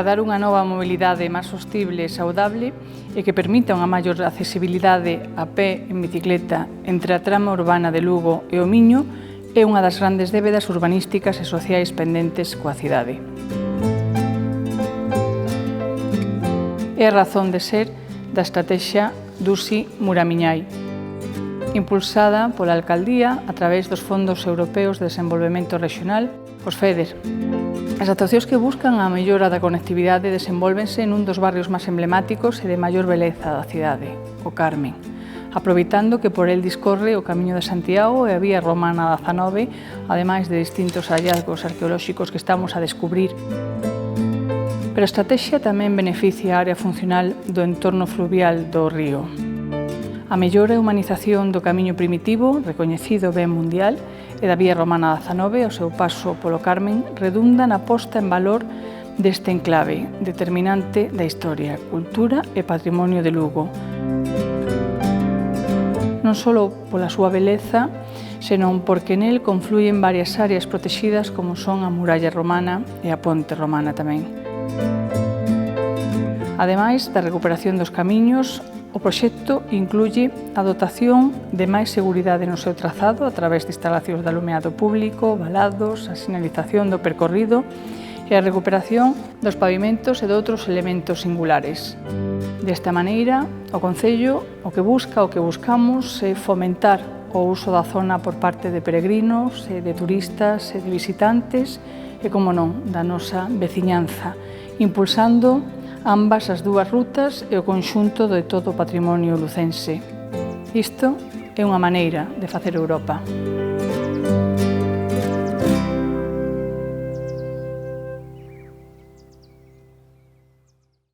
acadar unha nova mobilidade máis sostible e saudable e que permita unha maior accesibilidade a pé en bicicleta entre a trama urbana de Lugo e o Miño é unha das grandes débedas urbanísticas e sociais pendentes coa cidade. É a razón de ser da estratexia Dusi Muramiñai, impulsada pola Alcaldía a través dos Fondos Europeos de Desenvolvemento Regional, os FEDER. As actuacións que buscan a mellora da conectividade desenvólvense nun dos barrios máis emblemáticos e de maior beleza da cidade, o Carmen, aproveitando que por el discorre o Camiño de Santiago e a Vía Romana 19, ademais de distintos hallazgos arqueolóxicos que estamos a descubrir. Pero a estratexia tamén beneficia a área funcional do entorno fluvial do río. A mellora e humanización do camiño primitivo, recoñecido ben mundial, e da Vía Romana 19 ao seu paso polo Carmen, redunda na posta en valor deste enclave determinante da historia, cultura e patrimonio de Lugo. Non só pola súa beleza, senón porque nel confluyen varias áreas protexidas como son a muralla romana e a ponte romana tamén. Ademais da recuperación dos camiños, o proxecto incluye a dotación de máis seguridade no seu trazado a través de instalacións de alumeado público, valados, a sinalización do percorrido e a recuperación dos pavimentos e de outros elementos singulares. Desta maneira, o Concello o que buscamos é fomentar o uso da zona por parte de peregrinos, de turistas e de visitantes e, como non, da nosa veciñanza, impulsando ambas as dúas rutas e o conxunto de todo o patrimonio lucense. Isto é unha maneira de facer Europa.